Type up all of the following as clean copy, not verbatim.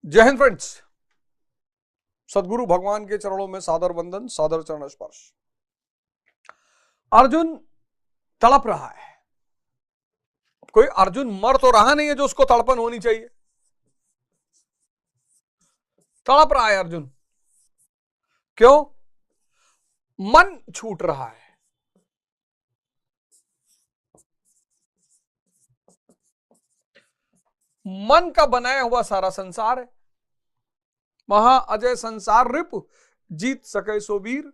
जय हिंद फ्रेंड्स। सदगुरु भगवान के चरणों में सादर वंदन, सादर चरण स्पर्श। अर्जुन तड़प रहा है। कोई अर्जुन मर तो रहा नहीं है जो उसको तड़पन होनी चाहिए। तड़प रहा है अर्जुन। क्यों? मन छूट रहा है। मन का बनाया हुआ सारा संसार है। महा अजय संसार रिप, जीत सके सो वीर।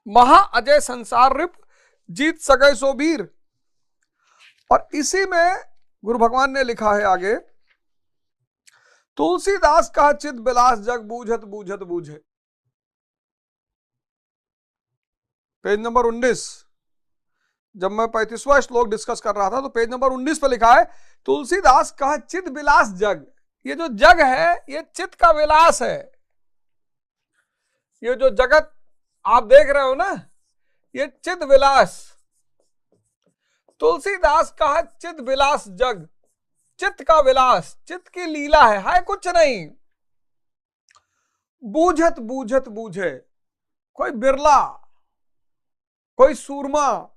महा अजय संसार रिप, जीत सके सो वीर। और इसी में गुरु भगवान ने लिखा है आगे, तुलसीदास का चित बिलास जग बूझत बूझत बूझे। Page number 19। जब मैं 35वां श्लोक डिस्कस कर रहा था तो पेज नंबर 19 पे लिखा है, तुलसीदास का चित विलास जग। ये जो जग है ये चित का विलास है। ये जो जगत आप देख रहे हो ना, ये चित विलास। तुलसीदास का चित विलास जग, चित्त का विलास, चित्त की लीला है कुछ नहीं। बूझत बूझत बूझे। कोई बिरला, कोई सूरमा,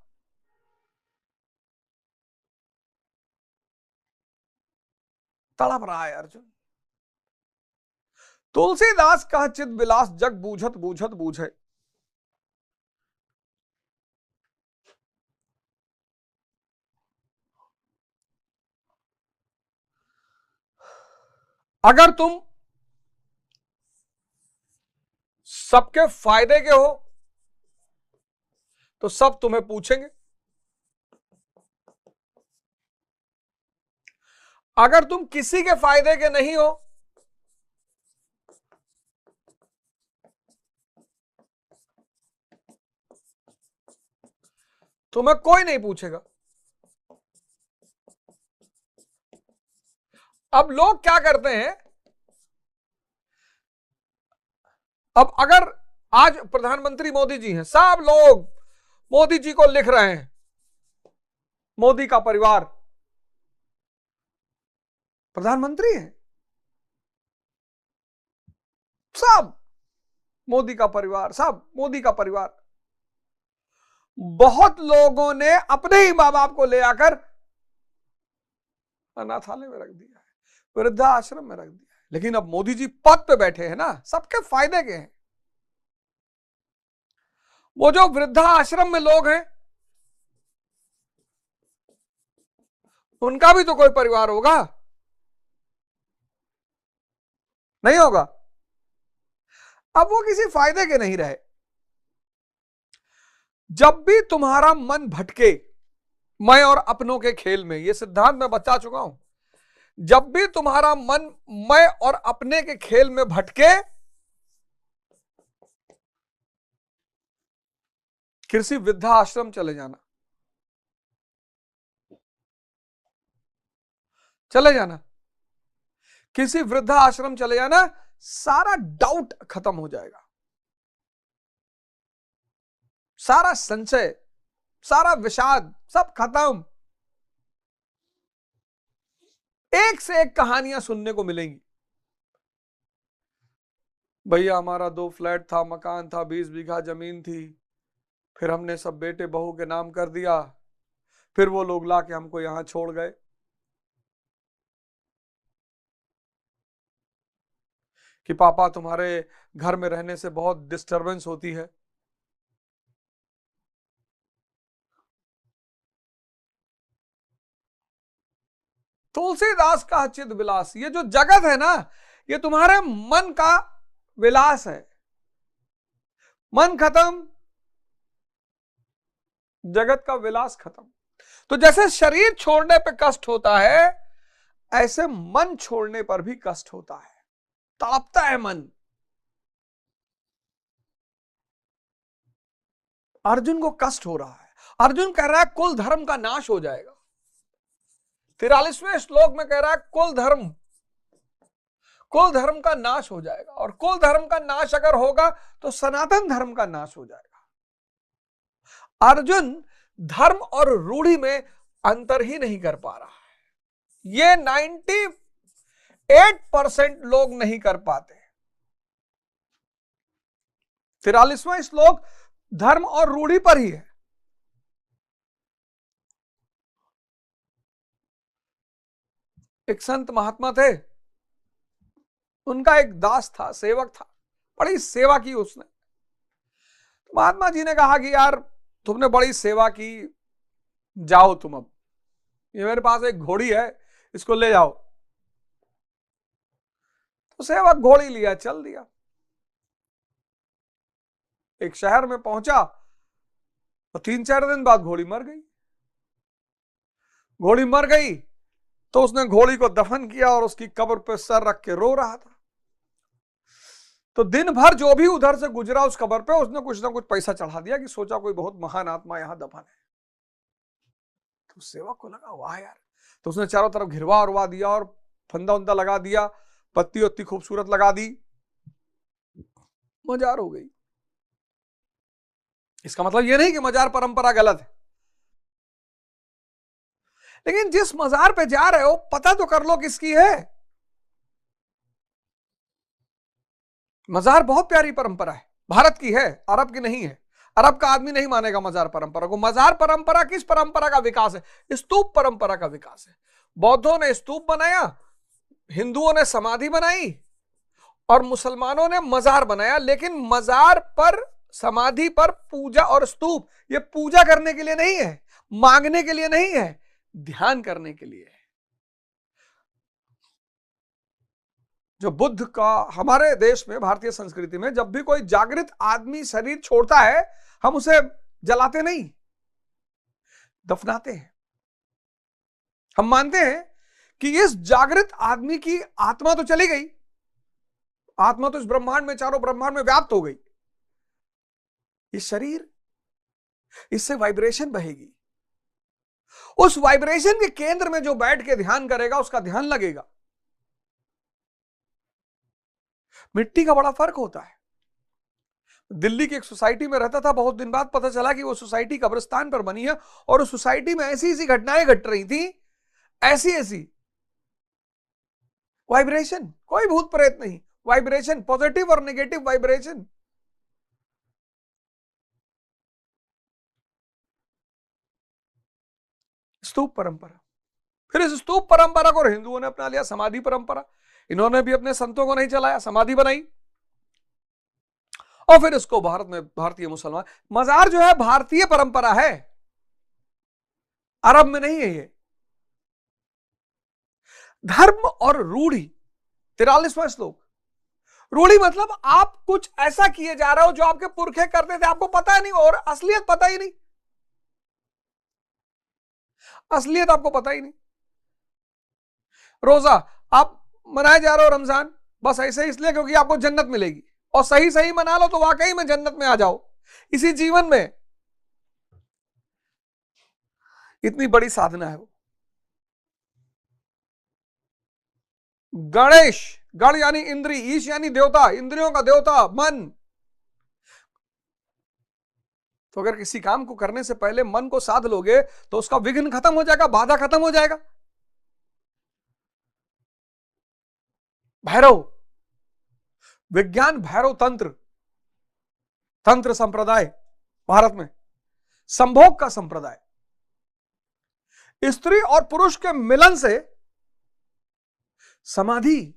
तड़प रहा है अर्जुन। तुलसीदास का चित विलास जग बूझत बूझत बूझे। अगर तुम सबके फायदे के हो तो सब तुम्हें पूछेंगे। अगर तुम किसी के फायदे के नहीं हो तुम्हें कोई नहीं पूछेगा। अब लोग क्या करते हैं, अब अगर आज प्रधानमंत्री मोदी जी हैं, सब लोग मोदी जी को लिख रहे हैं, मोदी का परिवार प्रधानमंत्री है, सब मोदी का परिवार, सब मोदी का परिवार। बहुत लोगों ने अपने ही मां बाप को ले आकर अनाथालय में रख दिया है, वृद्धाश्रम में रख दिया है। लेकिन अब मोदी जी पद पे बैठे हैं ना, सबके फायदे के हैं। वो जो वृद्धाश्रम में लोग हैं उनका भी तो कोई परिवार होगा, नहीं होगा? अब वो किसी फायदे के नहीं रहे। जब भी तुम्हारा मन भटके, मैं और अपनों के खेल में, ये सिद्धांत मैं बता चुका हूं, जब भी तुम्हारा मन मैं और अपने के खेल में भटके, किसी वृद्धाश्रम चले जाना, चले जाना, किसी वृद्धाश्रम चले जाना, सारा डाउट खत्म हो जाएगा, सारा संशय, सारा विषाद सब खत्म। एक से एक कहानियां सुनने को मिलेंगी। भैया हमारा 2 फ्लैट था, मकान था, 20 बीघा जमीन थी, फिर हमने सब बेटे बहू के नाम कर दिया, फिर वो लोग लाके हमको यहां छोड़ गए। कि पापा तुम्हारे घर में रहने से बहुत डिस्टरबेंस होती है। तुलसीदास का चित विलास, ये जो जगत है ना, ये तुम्हारे मन का विलास है। मन खत्म, जगत का विलास खत्म। तो जैसे शरीर छोड़ने पे कष्ट होता है, ऐसे मन छोड़ने पर भी कष्ट होता है, तड़पता है मन। अर्जुन को कष्ट हो रहा है। अर्जुन कह रहा है कुल धर्म का नाश हो जाएगा। 43वें श्लोक में कह रहा है कुल धर्म का नाश हो जाएगा। और कुल धर्म का नाश अगर होगा तो सनातन धर्म का नाश हो जाएगा। अर्जुन धर्म और रूढ़ी में अंतर ही नहीं कर पा रहा है। ये 98% लोग नहीं कर पाते। 43वां श्लोक धर्म और रूढ़ी पर ही है। एक संत महात्मा थे, उनका एक दास था, सेवक था, बड़ी सेवा की उसने। तो महात्मा जी ने कहा कि यार तुमने बड़ी सेवा की, जाओ तुम, अब ये मेरे पास एक घोड़ी है, इसको ले जाओ। तो सेवक घोड़ी लिया, चल दिया। एक शहर में पहुंचा तो 3-4 दिन बाद घोड़ी मर गई। घोड़ी मर गई तो उसने घोड़ी को दफन किया और उसकी कब्र पर सर रख के रो रहा था। तो दिन भर जो भी उधर से गुजरा उस कब्र पे, उसने कुछ ना कुछ पैसा चढ़ा दिया कि सोचा कोई बहुत महान आत्मा यहां दफन है। तो सेवक को लगा वाह यार, तो उसने चारों तरफ घिरवा उरवा दिया और फंदा उंदा लगा दिया, पत्ती वत्ती खूबसूरत लगा दी, मजार हो गई। इसका मतलब यह नहीं कि मजार परंपरा गलत है, लेकिन जिस मजार पे जा रहे हो पता तो कर लो किसकी है। मजार बहुत प्यारी परंपरा है, भारत की है, अरब की नहीं है। अरब का आदमी नहीं मानेगा मजार परंपरा को। मजार परंपरा किस परंपरा का विकास है? स्तूप परंपरा का विकास है। बौद्धों ने स्तूप बनाया, हिंदुओं ने समाधि बनाई और मुसलमानों ने मजार बनाया। लेकिन मजार पर, समाधि पर पूजा और स्तूप, ये पूजा करने के लिए नहीं है, मांगने के लिए नहीं है, ध्यान करने के लिए है। जो बुद्ध का, हमारे देश में, भारतीय संस्कृति में जब भी कोई जागृत आदमी शरीर छोड़ता है, हम उसे जलाते नहीं, दफनाते हैं। हम मानते हैं कि इस जागृत आदमी की आत्मा तो चली गई, आत्मा तो इस ब्रह्मांड में, चारों ब्रह्मांड में व्याप्त हो गई, ये शरीर, इससे वाइब्रेशन बहेगी। उस वाइब्रेशन के केंद्र में जो बैठ के ध्यान करेगा उसका ध्यान लगेगा। मिट्टी का बड़ा फर्क होता है। दिल्ली की एक सोसाइटी में रहता था, बहुत दिन बाद पता चला कि वो सोसाइटी कब्रिस्तान पर बनी है और उस सोसाइटी में ऐसी ऐसी घटनाएं घट रही थी, ऐसी ऐसी वाइब्रेशन, कोई भूत प्रेत नहीं, वाइब्रेशन, पॉजिटिव और नेगेटिव वाइब्रेशन। स्तूप परंपरा, फिर इस स्तूप परंपरा को हिंदुओं ने अपना लिया, समाधि परंपरा। इन्होंने भी अपने संतों को नहीं चलाया, समाधि बनाई और फिर इसको भारत में, भारतीय मुसलमान, मजार जो है भारतीय परंपरा है, अरब में नहीं है ये। धर्म और रूढ़ी, 43वां श्लोक। रूढ़ी मतलब आप कुछ ऐसा किए जा रहे हो जो आपके पुरखे करते थे, आपको पता नहीं और असलियत पता ही नहीं, असलियत आपको पता ही नहीं। रोजा आप मनाए जा रहे हो, रमजान, बस ऐसे इसलिए क्योंकि आपको जन्नत मिलेगी, और सही सही मना लो तो वाकई में जन्नत में आ जाओ। इसी जीवन में इतनी बड़ी साधना है वो। गणेश, गण यानी इंद्री, ईश यानी देवता, इंद्रियों का देवता मन। तो अगर किसी काम को करने से पहले मन को साध लोगे तो उसका विघ्न खत्म हो जाएगा, बाधा खत्म हो जाएगा। भैरव, विज्ञान भैरव तंत्र, तंत्र संप्रदाय भारत में, संभोग का संप्रदाय, स्त्री और पुरुष के मिलन से समाधि।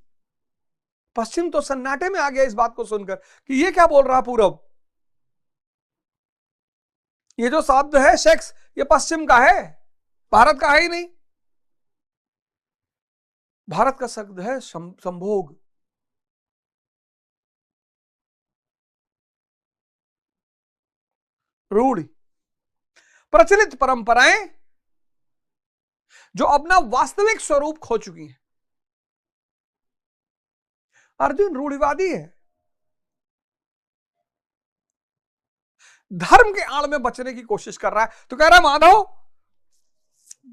पश्चिम तो सन्नाटे में आ गया इस बात को सुनकर कि ये क्या बोल रहा पूरब, ये जो शब्द है सेक्स, ये पश्चिम का है, भारत का है ही नहीं। भारत का शब्द है संभोग। रूढ़ी, प्रचलित परंपराएं जो अपना वास्तविक स्वरूप खो चुकी हैं। अर्जुन रूढ़िवादी है, धर्म के आड़ में बचने की कोशिश कर रहा है। तो कह रहा है माधव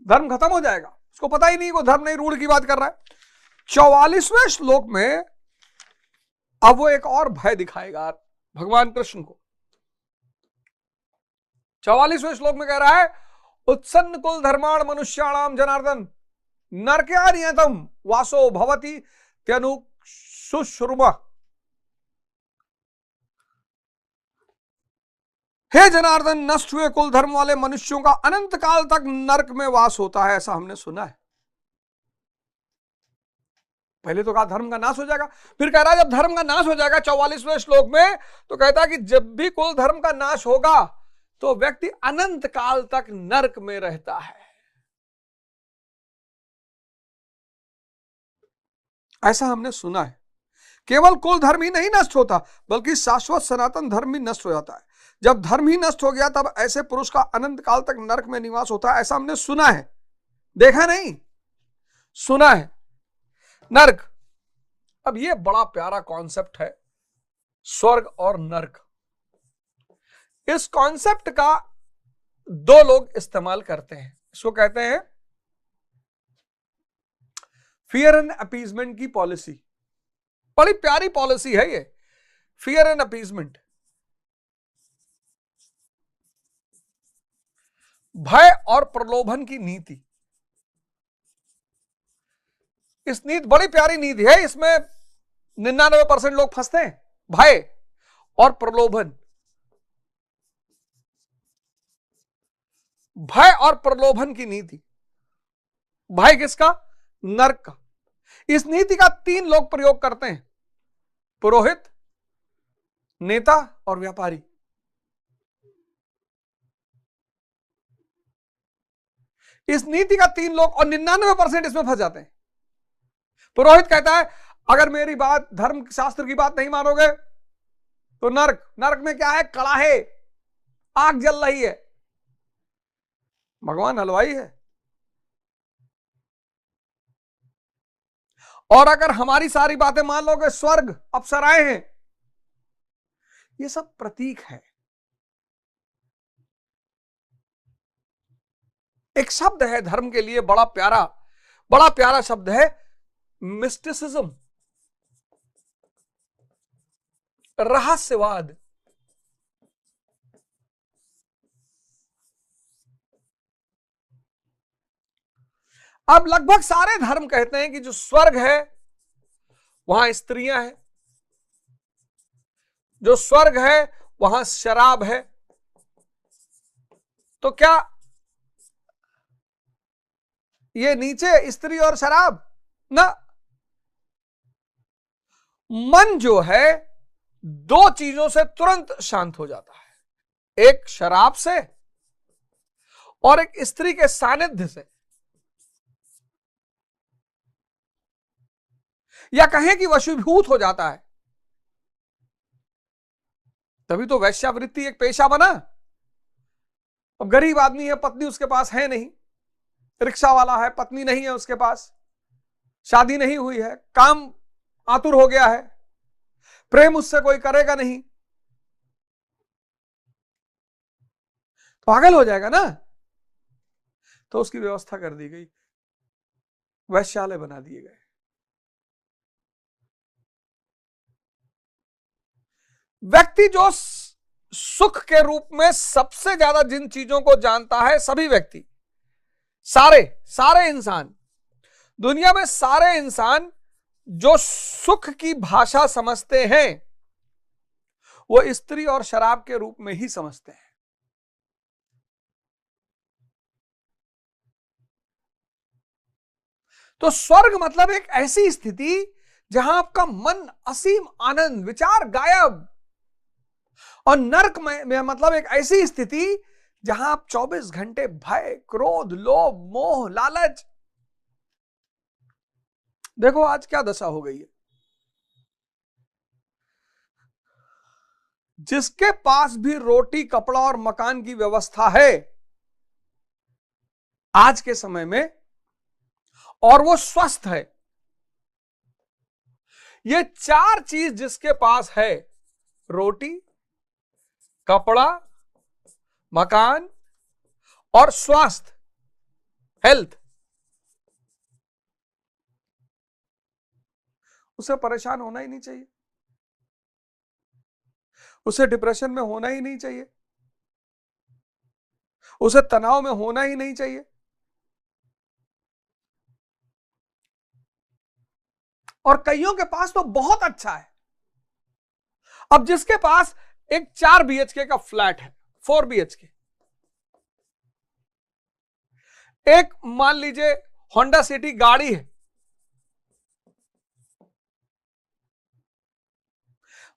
धर्म खत्म हो जाएगा, उसको पता ही नहीं, वो धर्म नहीं, रूढ़ की बात कर रहा है। 44वें श्लोक में अब वो एक और भय दिखाएगा भगवान कृष्ण को। 44वें श्लोक में कह रहा है उत्सन्न कुल धर्माण मनुष्याणाम जनार्दन नरक्या नियतम वासो भवति त्यनु सुश्रुम। हे जनार्दन, नष्ट हुए कुल धर्म वाले मनुष्यों का अनंत काल तक नरक में वास होता है, ऐसा हमने सुना है। पहले तो कहा धर्म का नाश हो जाएगा, फिर कह रहा है जब धर्म का नाश हो जाएगा 44वें श्लोक में, तो कहता है कि जब भी कुल धर्म का नाश होगा तो व्यक्ति अनंत काल तक नरक में रहता है। ऐसा हमने सुना है। केवल कुल धर्म ही नहीं नष्ट होता, बल्कि शाश्वत सनातन धर्म भी नष्ट हो जाता है। जब धर्म ही नष्ट हो गया तब ऐसे पुरुष का अनंत काल तक नरक में निवास होता है, ऐसा हमने सुना है, देखा नहीं, सुना है। नरक, अब ये बड़ा प्यारा कॉन्सेप्ट है, स्वर्ग और नरक। इस कॉन्सेप्ट का दो लोग इस्तेमाल करते हैं, इसको कहते हैं फियर एंड अपीजमेंट की पॉलिसी। बड़ी प्यारी पॉलिसी है ये, फियर एंड अपीजमेंट, भय और प्रलोभन की नीति। इस नीति बड़ी प्यारी नीति है, इसमें 99% लोग फंसते हैं। भय और प्रलोभन, भय और प्रलोभन की नीति। भय किसका? नरक का। इस नीति का 3 लोग प्रयोग करते हैं, पुरोहित, नेता और व्यापारी। इस नीति का 3 लोग, और 99% इसमें फंस जाते हैं। पुरोहित कहता है अगर मेरी बात, धर्म शास्त्र की बात नहीं मानोगे तो नरक। नरक में क्या है? कड़ाहे, आग जल रही है, भगवान हलवाई है। और अगर हमारी सारी बातें मान लोगे, स्वर्ग, अप्सराएं हैं। ये सब प्रतीक है। एक शब्द है धर्म के लिए बड़ा प्यारा शब्द है, मिस्टिसिज्म, रहस्यवाद। अब लगभग सारे धर्म कहते हैं कि जो स्वर्ग है वहां स्त्रियां हैं, जो स्वर्ग है वहां शराब है। तो क्या ये नीचे स्त्री और शराब? ना, मन जो है 2 चीजों से तुरंत शांत हो जाता है, एक शराब से और एक स्त्री के सानिध्य से, या कहें कि वशीभूत हो जाता है। तभी तो वैश्यावृत्ति एक पेशा बना। अब गरीब आदमी है, पत्नी उसके पास है नहीं, रिक्शा वाला है, पत्नी नहीं है उसके पास, शादी नहीं हुई है, काम आतुर हो गया है, प्रेम उससे कोई करेगा नहीं, पागल हो जाएगा ना। तो उसकी व्यवस्था कर दी गई, वैश्यालय बना दिए गए। व्यक्ति जो सुख के रूप में सबसे ज्यादा जिन चीजों को जानता है, सभी व्यक्ति, सारे इंसान, दुनिया में सारे इंसान जो सुख की भाषा समझते हैं वो स्त्री और शराब के रूप में ही समझते हैं। तो स्वर्ग मतलब एक ऐसी स्थिति जहां आपका मन असीम आनंद, विचार गायब। और नरक में मतलब एक ऐसी स्थिति जहां आप 24 घंटे भय, क्रोध, लोभ, मोह, लालच। देखो आज क्या दशा हो गई है। जिसके पास भी रोटी, कपड़ा और मकान की व्यवस्था है आज के समय में, और वो स्वस्थ है, ये 4 चीज जिसके पास है, रोटी, कपड़ा, मकान और स्वास्थ्य, हेल्थ, उसे परेशान होना ही नहीं चाहिए, उसे डिप्रेशन में होना ही नहीं चाहिए, उसे तनाव में होना ही नहीं चाहिए। और कईयों के पास तो बहुत अच्छा है। अब जिसके पास एक 4 BHK का फ्लैट है, 4 BHK, एक मान लीजिए होंडा सिटी गाड़ी है,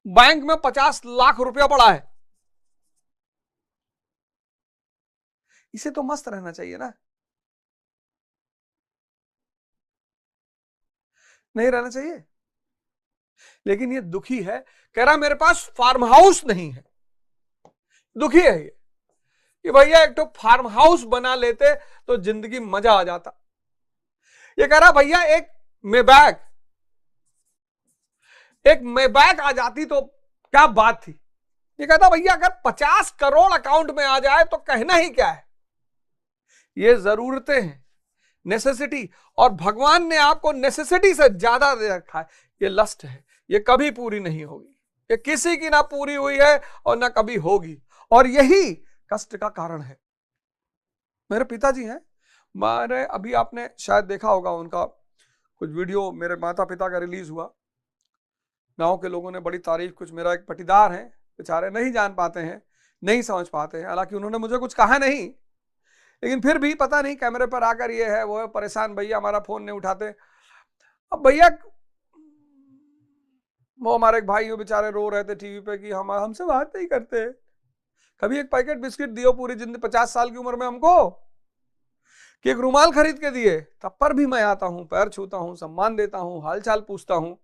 बैंक में 50 लाख रुपया पड़ा है, इसे तो मस्त रहना चाहिए ना, नहीं रहना चाहिए। लेकिन ये दुखी है, कह रहा मेरे पास फार्म हाउस नहीं है। दुखी है ये कि भैया एक तो फार्म हाउस बना लेते तो जिंदगी मजा आ जाता। ये कह रहा भैया एक मेबैक आ जाती तो क्या बात थी। ये कहता भैया अगर 50 करोड़ अकाउंट में आ जाए तो कहना ही क्या है। ये जरूरतें हैं, नेसेसिटी, और भगवान ने आपको नेसेसिटी से ज्यादा दे रखा है। ये लस्ट है, ये कभी पूरी नहीं होगी, ये किसी की ना पूरी हुई है और ना कभी होगी, और यही कष्ट का कारण है। मेरे पिताजी हैं, मैंने अभी आपने शायद देखा होगा उनका कुछ वीडियो, मेरे माता पिता का रिलीज हुआ। गांव के लोगों ने बड़ी तारीफ, कुछ मेरा एक पटीदार है, बेचारे नहीं जान पाते हैं, नहीं समझ पाते हैं, हालांकि उन्होंने मुझे कुछ कहा नहीं, लेकिन फिर भी पता नहीं कैमरे पर आकर ये है वो है, परेशान भैया हमारा फोन नहीं उठाते। अब भैया वो हमारे एक भाई, वो बेचारे रो रहे थे टीवी पे कि हम हमसे बात नहीं करते, कभी एक पैकेट बिस्किट दियो पूरी जिंदगी 50 साल की उम्र में हमको, कि एक रुमाल खरीद के दिए, तब पर भी मैं आता हूं, पैर छूता हूं, सम्मान देता हूं, हालचाल पूछता हूं।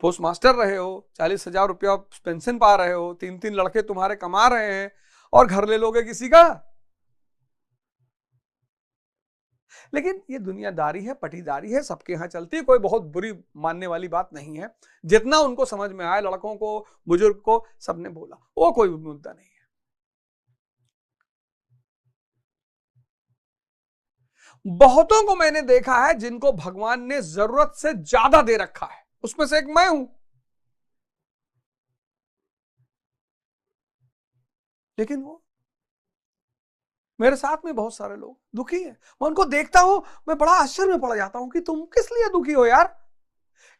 पोस्ट मास्टर रहे हो, 40,000 रुपया पेंशन पा रहे हो, 3-3 लड़के तुम्हारे कमा रहे हैं, और घर ले लोगे किसी का। लेकिन ये दुनियादारी है, पटीदारी है, सबके यहां चलती है, कोई बहुत बुरी मानने वाली बात नहीं है। जितना उनको समझ में आए, लड़कों को, बुजुर्ग को, सबने बोला, वो कोई मुद्दा नहीं है। बहुतों को मैंने देखा है जिनको भगवान ने जरूरत से ज्यादा दे रखा है, उसमें से एक मैं हूं। लेकिन वो मेरे साथ में बहुत सारे लोग दुखी हैं, मैं उनको देखता हूं, मैं बड़ा आश्चर्य में पड़ जाता हूं कि तुम किस लिए दुखी हो यार,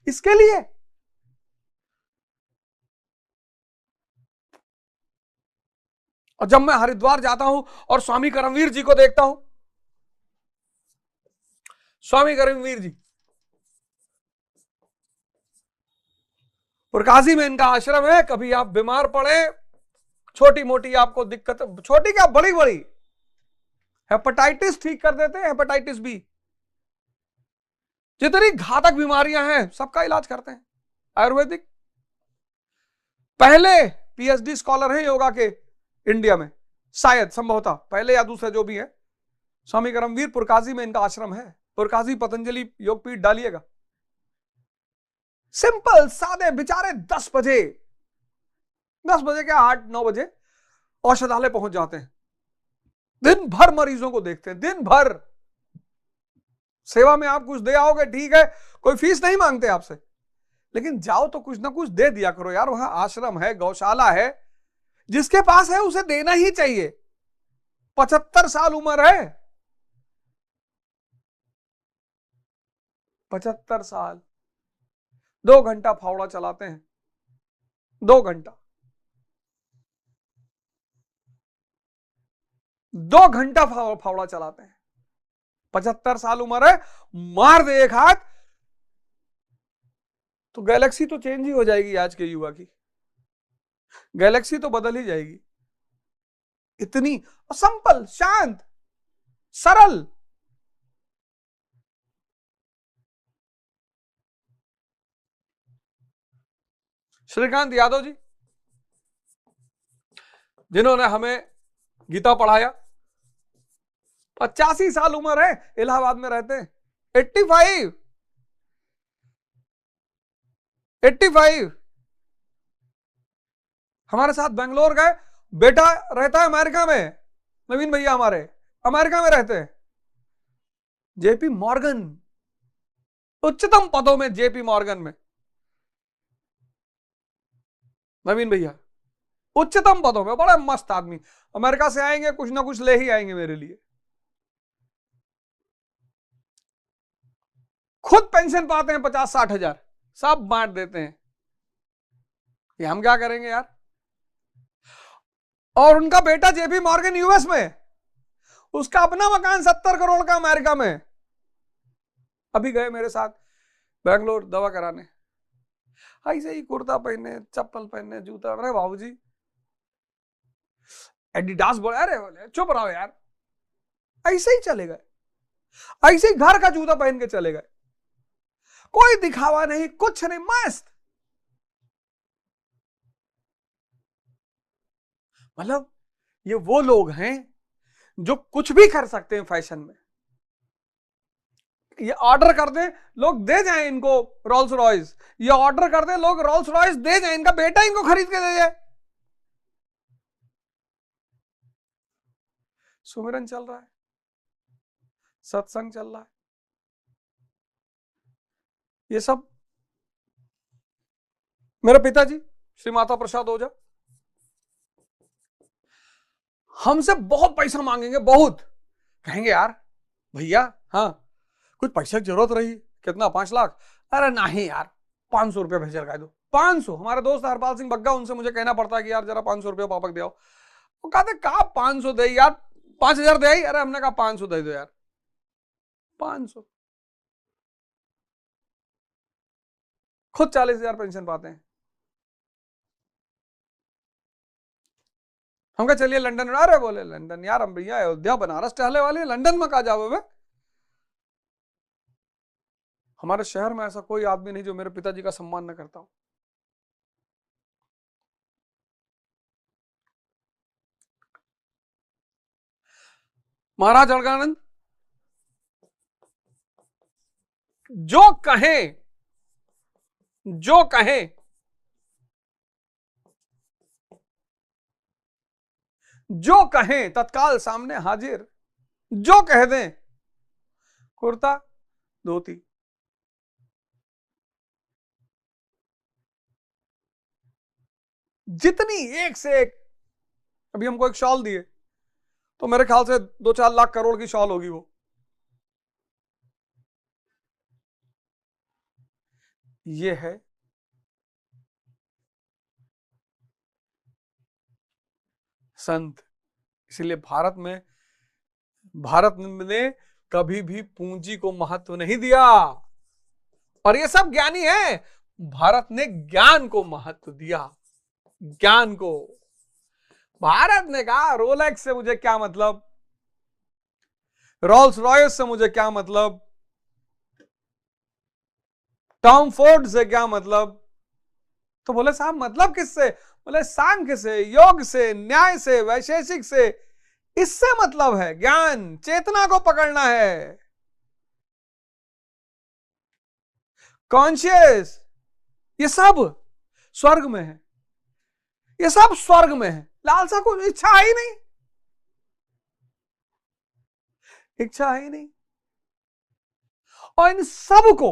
इसके लिए। और जब मैं हरिद्वार जाता हूं और स्वामी करमवीर जी को देखता हूं, स्वामी करमवीर जी प्रकाशी में इनका आश्रम है, कभी आप बीमार पड़े, छोटी मोटी आपको दिक्कत, छोटी क्या बड़ी बड़ी, हेपेटाइटिस ठीक कर देते हैं, हेपेटाइटिस बी, जितनी घातक बीमारियां हैं सबका इलाज करते हैं आयुर्वेदिक। पहले PhD स्कॉलर हैं योगा के इंडिया में, शायद संभवतः पहले या दूसरे, जो भी है। स्वामी करमवीर पुरकाशी में इनका आश्रम है, पुरकाशी पतंजलि योगपीठ डालिएगा। सिंपल सादे बेचारे 10 बजे क्या 8-9 बजे औषधालय पहुंच जाते हैं, दिन भर मरीजों को देखते हैं, दिन भर सेवा में आप कुछ दे आओगे ठीक है, कोई फीस नहीं मांगते आपसे, लेकिन जाओ तो कुछ ना कुछ दे दिया करो यार, वहां आश्रम है, गौशाला है, जिसके पास है उसे देना ही चाहिए। 75 साल उम्र है, 75 साल, 2 घंटा फावड़ा चलाते हैं, 2 घंटा, 2 घंटा फावड़ा चलाते हैं, 75 साल उम्र है, मार दे एक हाथ तो गैलेक्सी तो चेंज ही हो जाएगी आज के युवा की, गैलेक्सी तो बदल ही जाएगी। इतनी सिंपल, शांत, सरल। श्रीकांत यादव जी, जिन्होंने हमें गीता पढ़ाया, 85 साल उम्र है, इलाहाबाद में रहते हैं, 85 हमारे साथ बेंगलोर गए, बेटा रहता है अमेरिका में, नवीन भैया हमारे अमेरिका में रहते हैं, JP मॉर्गन, उच्चतम पदों में JP मॉर्गन में नवीन भैया, उच्चतम पदों पे, बड़ा मस्त आदमी, अमेरिका से आएंगे कुछ ना कुछ ले ही आएंगे मेरे लिए, खुद पेंशन पाते हैं 50-60 हजार, सब बांट देते हैं, ये हम क्या करेंगे यार। और उनका बेटा जेपी मॉर्गन यूएस में, उसका अपना मकान 70 करोड़ का अमेरिका में। अभी गए मेरे साथ बेंगलोर दवा कराने, ऐसे ही कुर्ता पहने, चप्पल पहने, जूता, अरे बाबूजी एडिडास बोले, अरे बोले चुप रहो यार, ऐसे ही चले गए, ऐसे ही घर का जूता पहन के चले गए, कोई दिखावा नहीं, कुछ नहीं, मस्त। मतलब ये वो लोग हैं जो कुछ भी कर सकते हैं फैशन में। ये ऑर्डर कर दे लोग दे जाएं इनको रोल्स रॉयस, ये ऑर्डर कर दे लोग रोल्स रॉयस दे जाएं, इनका बेटा इनको खरीद के दे जाए। सुमिरन चल रहा है, सत्संग चल रहा है, ये सब मेरे पिताजी श्री माता प्रसाद ओझा हमसे बहुत पैसा मांगेंगे, बहुत कहेंगे यार भैया हाँ कुछ पैसे की जरूरत रही, कितना 5 लाख, अरे नहीं यार 500 रुपया भेज लगा दो, 500। हमारे दोस्त हरपाल सिंह बग्गा, उनसे मुझे कहना पड़ता है कि यार जरा 500 रुपया पापा दे आओ, वो कहते कहा 500 दे यार, 5000 दे आई, अरे हमने कहा 500 दे दो यार, 500। खुद 40,000 पेंशन पाते हैं। हम कहा चलिए लंदन, अरे बोले लंदन यार हम भैया अयोध्या बनारस टहले वाले, लंदन में कहा जाओ वे। हमारे शहर में ऐसा कोई आदमी नहीं जो मेरे पिताजी का सम्मान न करता हो। महाराज अड़गानंद जो कहें, जो कहें, जो कहें तत्काल सामने हाजिर, जो कह दें, कुर्ता धोती, जितनी एक से एक। अभी हमको एक शॉल दिए तो मेरे ख्याल से 2-4 लाख करोड़ की शॉल होगी वो। ये है संत। इसलिए भारत ने कभी भी पूंजी को महत्व नहीं दिया, और ये सब ज्ञानी है। भारत ने ज्ञान को महत्व दिया, ज्ञान को। भारत ने कहा रोलेक्स से मुझे क्या मतलब, रोल्स रॉयस से मुझे क्या मतलब, टॉम फोर्ड से क्या मतलब। तो बोले साहब मतलब किससे, बोले सांख्य से, योग से, न्याय से, वैशेषिक से, इससे मतलब है ज्ञान, चेतना को पकड़ना है, कॉन्शियस। ये सब स्वर्ग में है, ये सब स्वर्ग में है। लालसा को इच्छा ही नहीं, इच्छा ही नहीं। और इन सब को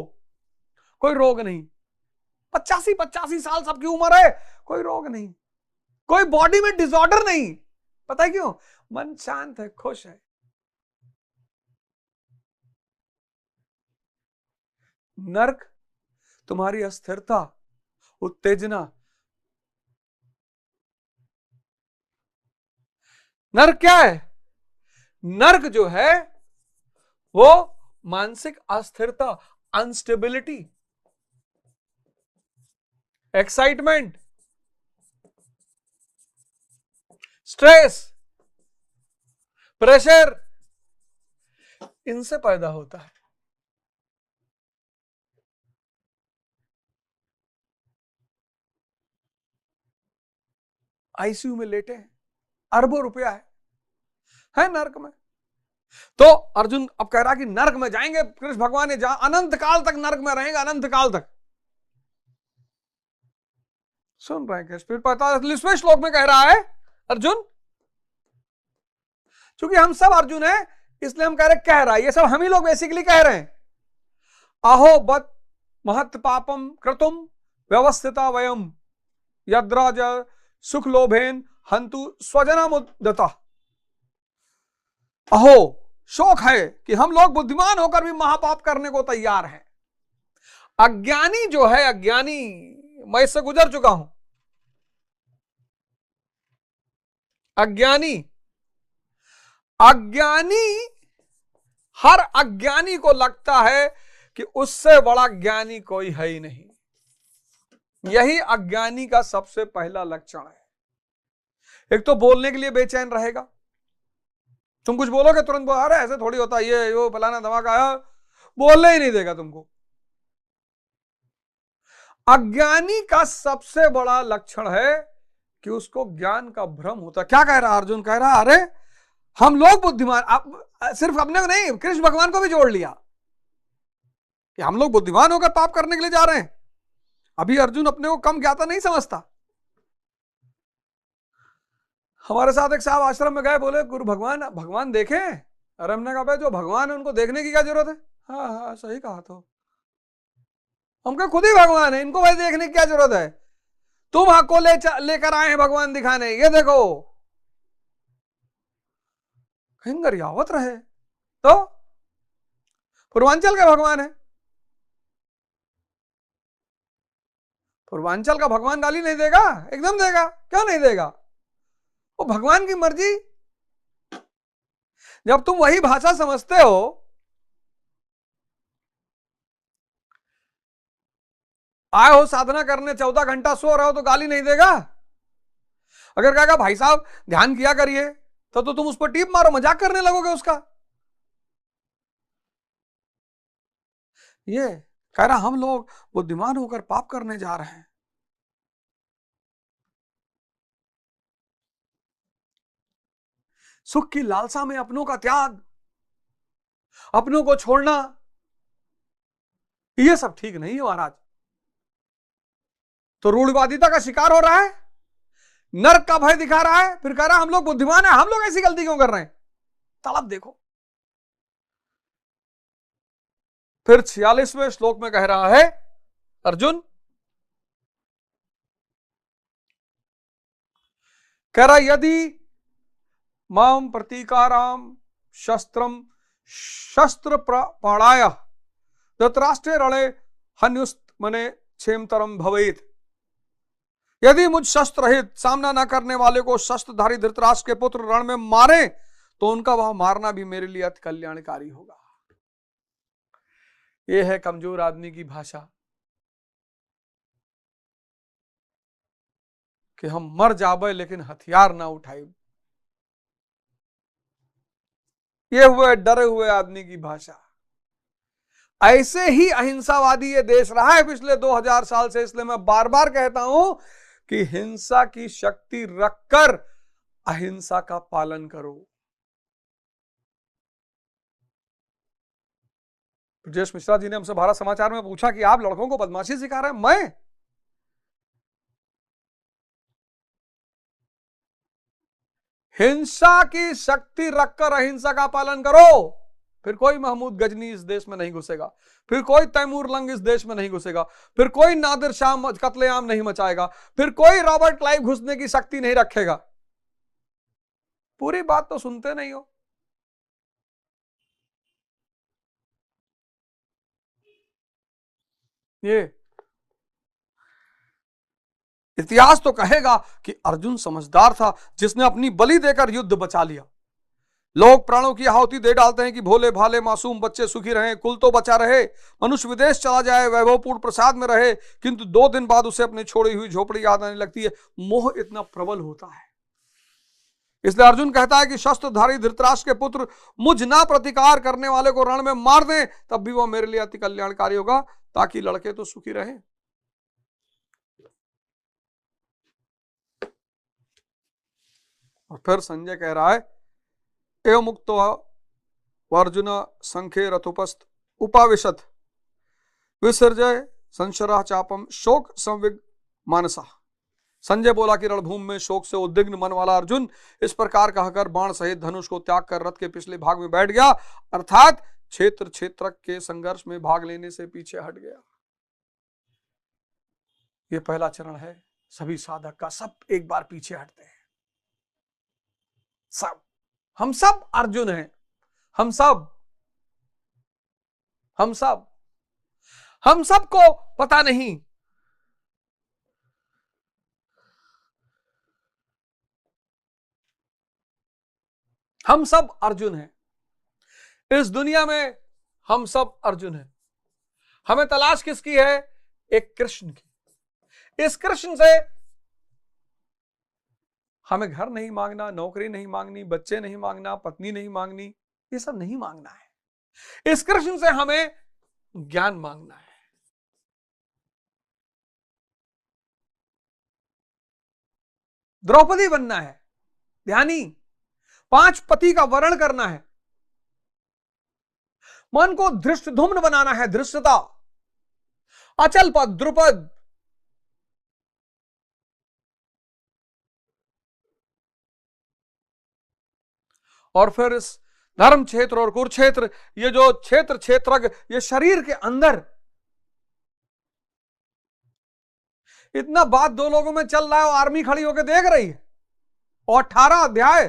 कोई रोग नहीं, 85 साल सबकी उम्र है, कोई रोग नहीं, कोई बॉडी में डिसऑर्डर नहीं। पता है क्यों? मन शांत है, खुश है। नर्क तुम्हारी अस्थिरता, उत्तेजना। नर्क क्या है? नर्क जो है वो मानसिक अस्थिरता, अनस्टेबिलिटी, एक्साइटमेंट, स्ट्रेस, प्रेशर, इनसे पैदा होता है। आईसीयू में लेटे हैं, अरबों रुपया है नर्क में। तो अर्जुन अब कह रहा कि नर्क में जाएंगे, कृष्ण भगवान ने जहां अनंत काल तक नर्क में रहेंगे, अनंत काल तक। सुन रहे हैं? फिर 45वें श्लोक में कह रहा है अर्जुन, क्योंकि हम सब अर्जुन है इसलिए हम कह रहे कह रहा है, ये सब हम ही लोग बेसिकली कह रहे हैं। अहो बत महत् पापम कृतुम व्यवस्थिता वयम यद्राज सुख लोभेन हंतु स्वजनमुद्यता। अहो शोक है कि हम लोग बुद्धिमान होकर भी महापाप करने को तैयार हैं। अज्ञानी जो है, अज्ञानी, मैं इससे गुजर चुका हूं। अज्ञानी हर अज्ञानी को लगता है कि उससे बड़ा ज्ञानी कोई है ही नहीं। यही अज्ञानी का सबसे पहला लक्षण है। एक तो बोलने के लिए बेचैन रहेगा। तुम कुछ बोलोगे तुरंत बोल, अरे ऐसे थोड़ी होता, ये वो फलाना धमाका आया, बोलने ही नहीं देगा तुमको। अज्ञानी का सबसे बड़ा लक्षण है कि उसको ज्ञान का भ्रम होता है। क्या कह रहा अर्जुन? कह रहा अरे हम लोग बुद्धिमान, सिर्फ अपने को नहीं, कृष्ण भगवान को भी जोड़ लिया कि हम लोग बुद्धिमान होकर पाप करने के लिए जा रहे हैं। अभी अर्जुन अपने को कम ज्ञाता नहीं समझता। हमारे साथ एक साहब आश्रम में गए, बोले गुरु भगवान देखें। अरे हमने कहा भाई जो भगवान है उनको देखने की क्या जरूरत है? हाँ हाँ सही कहा। तो हम कहा खुद ही भगवान है, इनको भाई देखने की क्या जरूरत है? तुम हमको लेकर आए हैं भगवान दिखाने, ये देखो। कहीं गरियावत रहे तो पूर्वांचल का भगवान है। पूर्वांचल का भगवान गाली नहीं देगा? एकदम देगा। क्यों नहीं देगा? वो भगवान की मर्जी। जब तुम वही भाषा समझते हो, आए हो साधना करने, 14 घंटा सो रहे हो तो गाली नहीं देगा? अगर कहेगा भाई साहब ध्यान किया करिए, तो तुम उस पर टीप मारो, मजाक करने लगोगे उसका। ये कह रहा हम लोग बुद्धिमान होकर पाप करने जा रहे हैं। सुख की लालसा में अपनों का त्याग, अपनों को छोड़ना, ये सब ठीक नहीं है महाराज। तो रूढ़िवादिता का शिकार हो रहा है, नरक का भय दिखा रहा है, फिर कह रहा है हम लोग बुद्धिमान है, हम लोग ऐसी गलती क्यों कर रहे हैं? तलब देखो। फिर 46वें श्लोक में कह रहा है अर्जुन, कह रहा यदि माम प्रतीकाराम शस्त्र प्राणाय धृतराष्ट्रे रणे हन्युस्त मने क्षेमतरम भवेत। यदि मुझ शस्त्र रहित सामना न करने वाले को शस्त्रधारी धृतराष्ट्र के पुत्र रण में मारे तो उनका वह मारना भी मेरे लिए अति कल्याणकारी होगा। यह है कमजोर आदमी की भाषा कि हम मर जाबे लेकिन हथियार ना उठाए। ये हुए डरे हुए आदमी की भाषा। ऐसे ही अहिंसावादी ये देश रहा है पिछले 2000 साल से। इसलिए मैं बार बार कहता हूं कि हिंसा की शक्ति रखकर अहिंसा का पालन करो। ब्रजेश मिश्रा जी ने हमसे भारत समाचार में पूछा कि आप लड़कों को बदमाशी सिखा रहे हैं। मैं हिंसा की शक्ति रखकर अहिंसा का पालन करो, फिर कोई महमूद गजनी इस देश में नहीं घुसेगा, फिर कोई तैमूर लंग इस देश में नहीं घुसेगा, फिर कोई नादिर शाह कत्लेआम नहीं मचाएगा, फिर कोई रॉबर्ट क्लाइव घुसने की शक्ति नहीं रखेगा। पूरी बात तो सुनते नहीं हो। ये इतिहास तो कहेगा कि अर्जुन समझदार था जिसने अपनी बलि देकर युद्ध बचा लिया। लोग प्राणों की आहुति दे डालते हैं कि भोले भाले मासूम बच्चे सुखी रहें, कुल तो बचा रहे, मनुष्य विदेश चला जाए, वैभवपूर्ण प्रसाद में रहे, किंतु 2 दिन बाद उसे अपनी छोड़ी हुई झोपड़ी याद आने लगती है। मोह इतना प्रबल होता है। इसलिए अर्जुन कहता है कि शस्त्रधारी धृतराष्ट्र के पुत्र मुझ ना प्रतिकार करने वाले को रण में मार दें, तब भी वह मेरे लिए अति कल्याणकारी होगा, ताकि लड़के तो सुखी रहे। और फिर संजय कह रहा है एवं मुक्त अर्जुन संख्ये रथोपस्थ उपाविशत विसर्जय संशरा चापम शोक संविग मानसा। संजय बोला कि रणभूमि में शोक से उद्विग्न मन वाला अर्जुन इस प्रकार कहकर बाण सहित धनुष को त्याग कर रथ के पिछले भाग में बैठ गया, अर्थात क्षेत्र के संघर्ष में भाग लेने से पीछे हट गया। यह पहला चरण है। सभी साधक का सब एक बार पीछे हटते हैं। सब, हम सब अर्जुन हैं, हम सब हम सबको पता नहीं हम सब अर्जुन हैं। इस दुनिया में हम सब अर्जुन हैं। हमें तलाश किसकी है? एक कृष्ण की। इस कृष्ण से हमें घर नहीं मांगना, नौकरी नहीं मांगनी, बच्चे नहीं मांगना, पत्नी नहीं मांगनी, ये सब नहीं मांगना है। इस कृष्ण से हमें ज्ञान मांगना है। द्रौपदी बनना है, ध्यानी 5 पति का वर्ण करना है, मन को धृष्टधुम्न बनाना है, धृष्टता, अचल पद, द्रुपद, और फिर इस धर्म क्षेत्र और कुरुक्षेत्र, ये जो क्षेत्रज्ञ, ये शरीर के अंदर इतना बात 2 लोगों में चल रहा है और आर्मी खड़ी होकर देख रही है। और 18 अध्याय,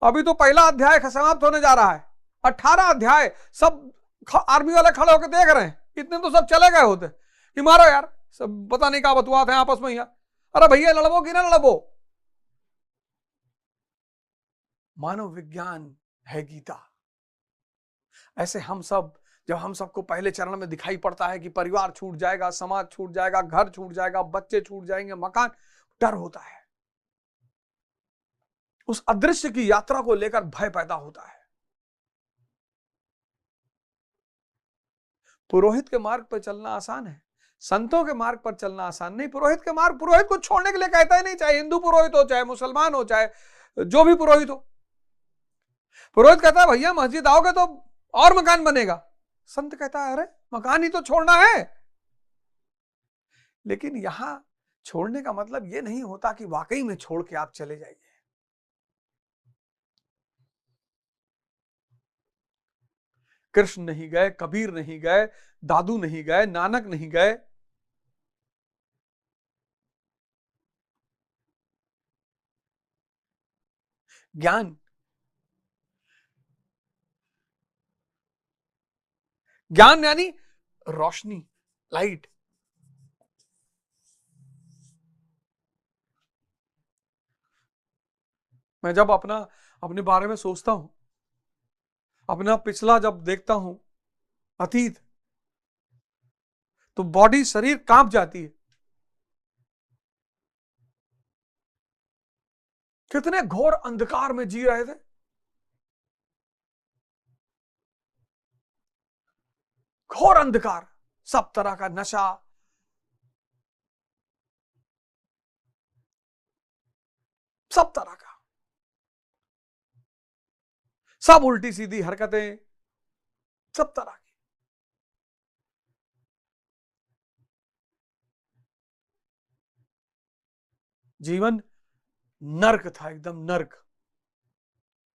अभी तो पहला अध्याय समाप्त होने जा रहा है, 18 अध्याय सब आर्मी वाले खड़े होकर देख रहे हैं। इतने तो सब चले गए होते कि मारो यार, सब पता नहीं क्या बतुआते हैं आपस में यार, अरे भैया लड़बो कि ना लड़बो। मानव विज्ञान है गीता। ऐसे हम सब, जब हम सबको पहले चरण में दिखाई पड़ता है कि परिवार छूट जाएगा, समाज छूट जाएगा, घर छूट जाएगा, बच्चे छूट जाएंगे, मकान, डर होता है। उस अदृश्य की यात्रा को लेकर भय पैदा होता है। पुरोहित के मार्ग पर चलना आसान है, संतों के मार्ग पर चलना आसान नहीं। पुरोहित के मार्ग, पुरोहित को छोड़ने के लिए कहता ही नहीं, चाहे हिंदू पुरोहित हो, चाहे मुसलमान हो, चाहे जो भी पुरोहित हो। पुरोहित कहता है भैया मस्जिद आओगे तो और मकान बनेगा। संत कहता है अरे मकान ही तो छोड़ना है। लेकिन यहां छोड़ने का मतलब यह नहीं होता कि वाकई में छोड़ के आप चले जाइए। कृष्ण नहीं गए, कबीर नहीं गए, दादू नहीं गए, नानक नहीं गए। ज्ञान, ज्ञान यानी रोशनी, लाइट। मैं जब अपने बारे में सोचता हूं, अपना पिछला जब देखता हूं, अतीत, तो बॉडी, शरीर कांप जाती है। कितने घोर अंधकार में जी रहे थे, घोर अंधकार, सब तरह का नशा, सब तरह का, सब उल्टी सीधी हरकतें, सब तरह की। जीवन नर्क था, एकदम नर्क।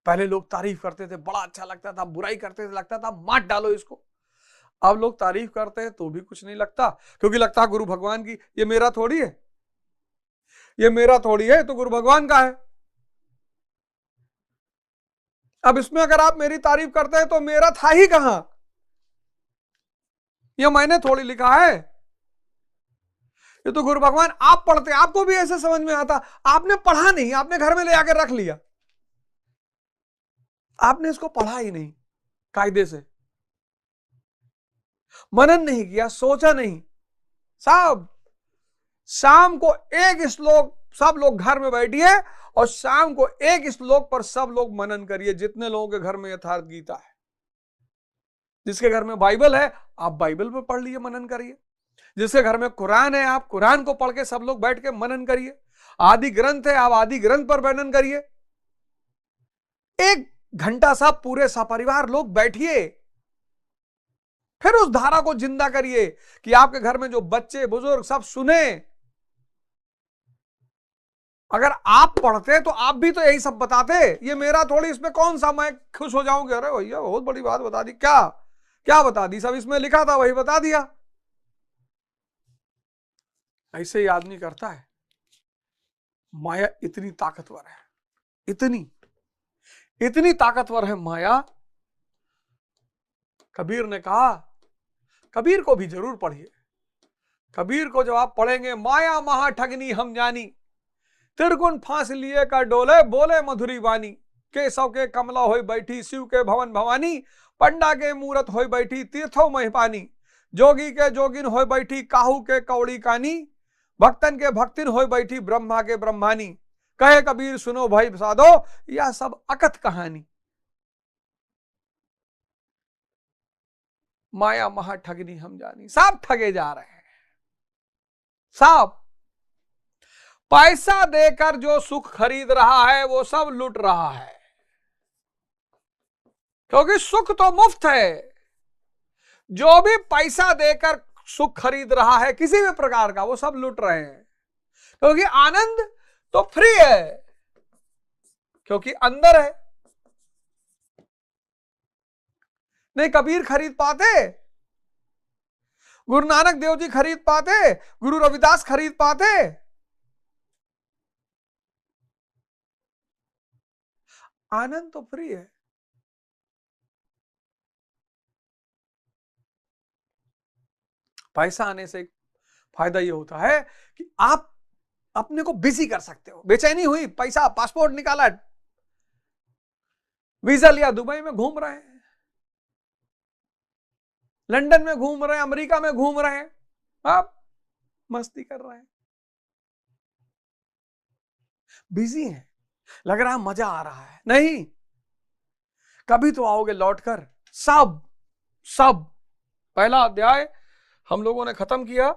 पहले लोग तारीफ करते थे, बड़ा अच्छा लगता था, बुराई करते थे, लगता था मार डालो इसको। अब लोग तारीफ करते हैं तो भी कुछ नहीं लगता, क्योंकि लगता है गुरु भगवान की, ये मेरा थोड़ी है, ये मेरा थोड़ी है, तो गुरु भगवान का है। अब इसमें अगर आप मेरी तारीफ करते हैं तो मेरा था ही कहां, ये मैंने थोड़ी लिखा है, ये तो गुरु भगवान। आप पढ़ते, आपको भी ऐसे समझ में आता, आपने पढ़ा नहीं, आपने घर में ले आकर रख लिया, आपने इसको पढ़ा ही नहीं कायदे से, मनन नहीं किया, सोचा नहीं। साहब शाम को एक श्लोक, सब लोग घर में बैठिए और शाम को एक श्लोक पर सब लोग मनन करिए। जितने लोगों के घर में यथार्थ गीता है, जिसके घर में बाइबल है आप बाइबल पर पढ़ लिए, मनन करिए। जिसके घर में कुरान है आप कुरान को पढ़ के सब लोग बैठ के मनन करिए। आदि ग्रंथ है आप आदि ग्रंथ पर मनन करिए। 1 घंटा सा पूरे सपरिवार लोग बैठिए, फिर उस धारा को जिंदा करिए कि आपके घर में जो बच्चे बुजुर्ग सब सुने। अगर आप पढ़ते तो आप भी तो यही सब बताते, ये मेरा थोड़ी, इसमें कौन सा मैं खुश हो जाऊंगा, अरे भैया बहुत बड़ी बात बता दी, क्या क्या बता दी, सब इसमें लिखा था वही बता दिया। ऐसे ही आदमी करता है। माया इतनी ताकतवर है, इतनी ताकतवर है माया। कबीर ने कहा, कबीर को भी जरूर पढ़िए। कबीर को जब आप पढ़ेंगे, माया महा ठगनी हम जानी, त्रिगुण फांस लिए का डोले, बोले मधुरी वाणी, केशव के कमला होई बैठी, शिव के भवन भवानी, पंडा के मूरत होई बैठी, तीर्थो महिपानी, जोगी के जोगिन होई बैठी, काहू के कौड़ी कानी, भक्तन के भक्तिन होई बैठी, ब्रह्मा के ब्रह्मानी, कहे कबीर सुनो भाई साधो, यह सब अकथ कहानी। माया महा ठगनी हम जानी। सब ठगे जा रहे हैं, सब। पैसा देकर जो सुख खरीद रहा है वो सब लूट रहा है, क्योंकि सुख तो मुफ्त है। जो भी पैसा देकर सुख खरीद रहा है किसी भी प्रकार का, वो सब लूट रहे हैं, क्योंकि आनंद तो फ्री है, क्योंकि अंदर है। नहीं कबीर खरीद पाते, गुरु नानक देव जी खरीद पाते, गुरु रविदास खरीद पाते? आनंद तो फ्री है। पैसा आने से फायदा ये होता है कि आप अपने को बिजी कर सकते हो। बेचैनी हुई, पैसा, पासपोर्ट निकाला, वीजा लिया, दुबई में घूम रहे हैं, लंदन में घूम रहे हैं, अमेरिका में घूम रहे हैं, आप मस्ती कर रहे हैं, बिजी हैं, लग रहा है मजा आ रहा है। नहीं, कभी तो आओगे लौटकर। सब सब पहला अध्याय हम लोगों ने खत्म किया,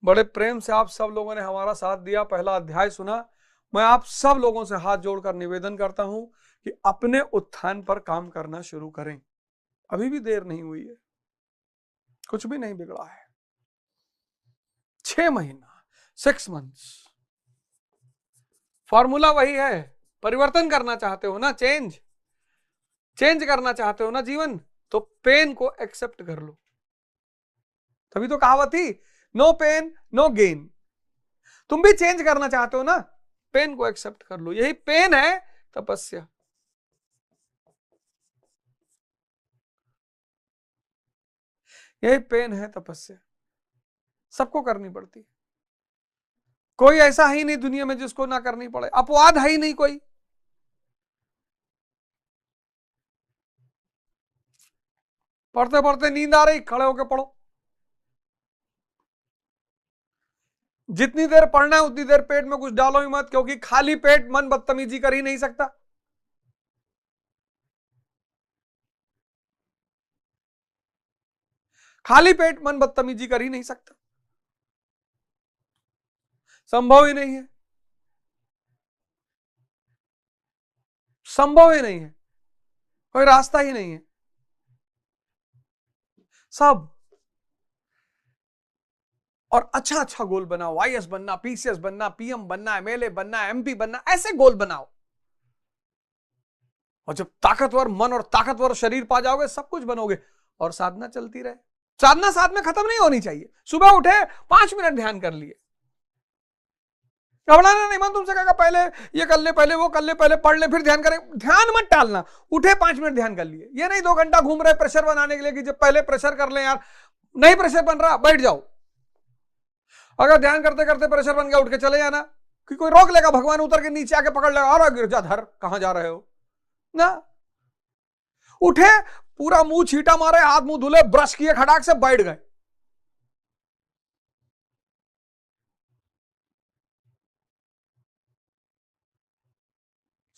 बड़े प्रेम से आप सब लोगों ने हमारा साथ दिया, पहला अध्याय सुना। मैं आप सब लोगों से हाथ जोड़कर निवेदन करता हूं कि अपने उत्थान पर काम करना शुरू करें। अभी भी देर नहीं हुई है, कुछ भी नहीं बिगड़ा है। 6 महीना, 6 मंथ्स, फॉर्मूला वही है। परिवर्तन करना चाहते हो ना, चेंज करना चाहते हो ना जीवन, तो पेन को एक्सेप्ट कर लो। तभी तो कहावत थी, नो पेन नो गेन। तुम भी चेंज करना चाहते हो ना, पेन को एक्सेप्ट कर लो। यही पेन है तपस्या। यही पेन है तपस्या, सबको करनी पड़ती है। कोई ऐसा ही नहीं दुनिया में जिसको ना करनी पड़े, अपवाद है ही नहीं कोई। पढ़ते पढ़ते नींद आ रही, खड़े होकर पढ़ो। जितनी देर पढ़ना है उतनी देर पेट में कुछ डालो ही मत, क्योंकि खाली पेट मन बदतमीजी कर ही नहीं सकता। खाली पेट मन बदतमीजी कर ही नहीं सकता, संभव ही नहीं है, संभव ही नहीं है, कोई रास्ता ही नहीं है। सब और अच्छा अच्छा गोल बनाओ, आईएएस बनना, पीसीएस बनना, पीएम बनना, एमएलए बनना, एमपी बनना, ऐसे गोल बनाओ। और जब ताकतवर मन और ताकतवर शरीर पा जाओगे, सब कुछ बनोगे। और साधना चलती रहे। साधना साथ में खत्म नहीं होनी चाहिए। सुबह उठे 5 मिनट ध्यान कर लिए, घबराना नहीं। मन तुमसे कहेगा पहले ये कर ले, पहले वो कर ले, पहले पढ़ ले, फिर ध्यान करें। ध्यान मत टालना, उठे 5 मिनट ध्यान कर लिए। ये नहीं 2 घंटा घूम रहे प्रेशर बनाने के लिए कि जब पहले प्रेशर कर ले यार, नहीं प्रेशर बन रहा, बैठ जाओ। अगर ध्यान करते करते प्रेशर बन गया, उठ के चले जाना, कि कोई रोक लेगा, भगवान उतर के नीचे आके पकड़ लेगा, और गिरजाधर कहां जा रहे हो ना। उठे, पूरा मुंह छींटा मारे, हाथ मुंह धुले, ब्रश किए खटाक से, बैठ गए।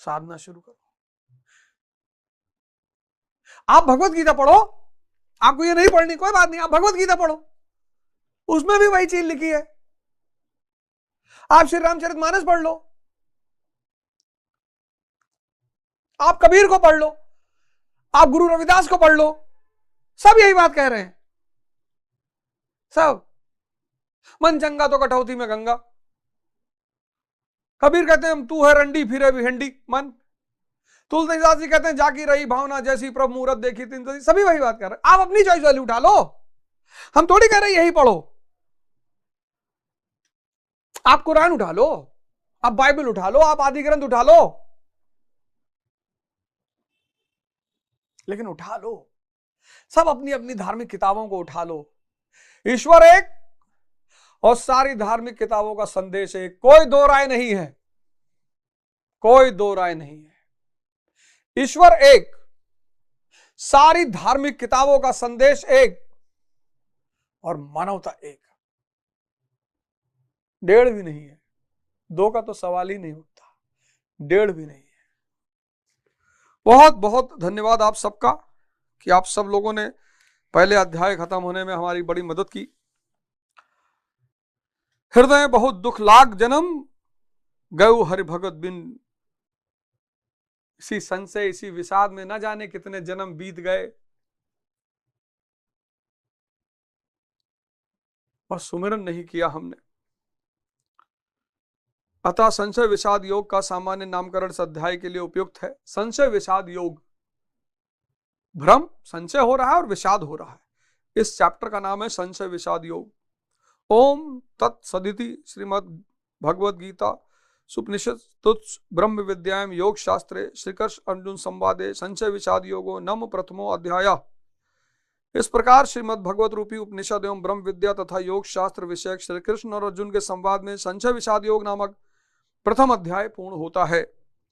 साधना शुरू करो। आप भगवत गीता पढ़ो, आपको ये नहीं पढ़नी कोई बात नहीं, आप भगवत गीता पढ़ो, उसमें भी वही चीज लिखी है। आप श्री रामचरितमानस पढ़ लो, आप कबीर को पढ़ लो, आप गुरु रविदास को पढ़ लो, सब यही बात कह रहे हैं। सब मन चंगा तो कटौती में गंगा। कबीर कहते हैं तू है रंडी फिरे भिंडी मन। तुलसीदास जी कहते हैं जाकी रही भावना जैसी प्रभु मूरत देखी तीन। सभी वही बात कर रहे हैं। आप अपनी चॉइस वाली उठा लो, हम थोड़ी कह रहे यही पढ़ो। आप कुरान उठा लो, आप बाइबल उठा लो, आप आदि ग्रंथ उठा लो, लेकिन उठा लो, सब अपनी अपनी धार्मिक किताबों को उठा लो। ईश्वर एक और सारी धार्मिक किताबों का संदेश एक, कोई दो राय नहीं है, कोई दो राय नहीं है। ईश्वर एक, सारी धार्मिक किताबों का संदेश एक और मानवता एक। डेढ़ भी नहीं है, दो का तो सवाल ही नहीं उठता, डेढ़ भी नहीं है। बहुत बहुत धन्यवाद आप सबका कि आप सब लोगों ने पहले अध्याय खत्म होने में हमारी बड़ी मदद की। हृदय बहुत दुख लाग जन्म गौ हरि भगत बिन, इसी संशय इसी विषाद में न जाने कितने जन्म बीत गए, और सुमिरन नहीं किया हमने। अतः संशय विषाद योग का सामान्य नामकरण इस अध्याय के लिए उपयुक्त है। संशय विषाद योग, भ्रम संशय हो रहा है और विषाद हो रहा है, इस चैप्टर का नाम है संशय विषाद योग। ओम तत्सदिति श्रीमद् भगवद गीता सुपनिषद ब्रह्म विद्यायाम योग शास्त्रे श्रीकृष्ण अर्जुन संवादे संशय विषाद योगो नम प्रथमो अध्याय। इस प्रकार श्रीमद् भगवत रूपी उपनिषद एवं ब्रह्म विद्या तथा योग शास्त्र विषयक श्री कृष्ण और अर्जुन के संवाद में संशय विषाद योग नामक प्रथम अध्याय पूर्ण होता है।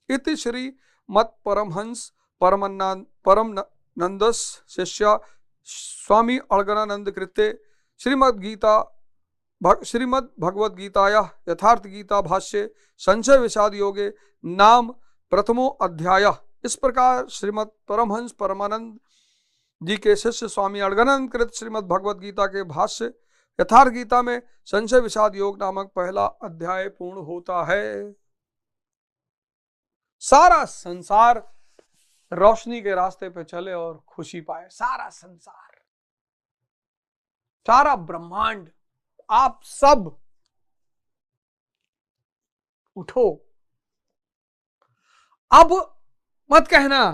इति श्री मत परमहंस परमानंदस शिष्य स्वामी अड़गनानंद कृत्य श्रीमद् भगवद गीताया यथार्थ गीता भाष्य संशय विषाद योगे नाम प्रथमो अध्याय। इस प्रकार श्रीमद् परमहंस परमानंद जी के शिष्य स्वामी अड़गनानंद कृत श्रीमद् भगवद गीता के भाष्य यथार्थ गीता में संशय विषाद योग नामक पहला अध्याय पूर्ण होता है। सारा संसार रोशनी के रास्ते पे चले और खुशी पाए, सारा संसार, सारा ब्रह्मांड, आप सब उठो। अब मत कहना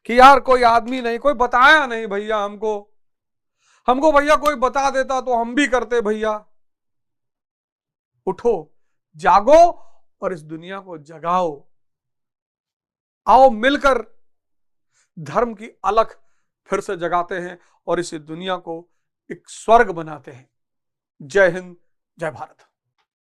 कि यार कोई आदमी नहीं, कोई बताया नहीं भैया हमको भैया कोई बता देता तो हम भी करते भैया। उठो, जागो और इस दुनिया को जगाओ। आओ मिलकर धर्म की अलख फिर से जगाते हैं और इस दुनिया को एक स्वर्ग बनाते हैं। जय हिंद, जय भारत।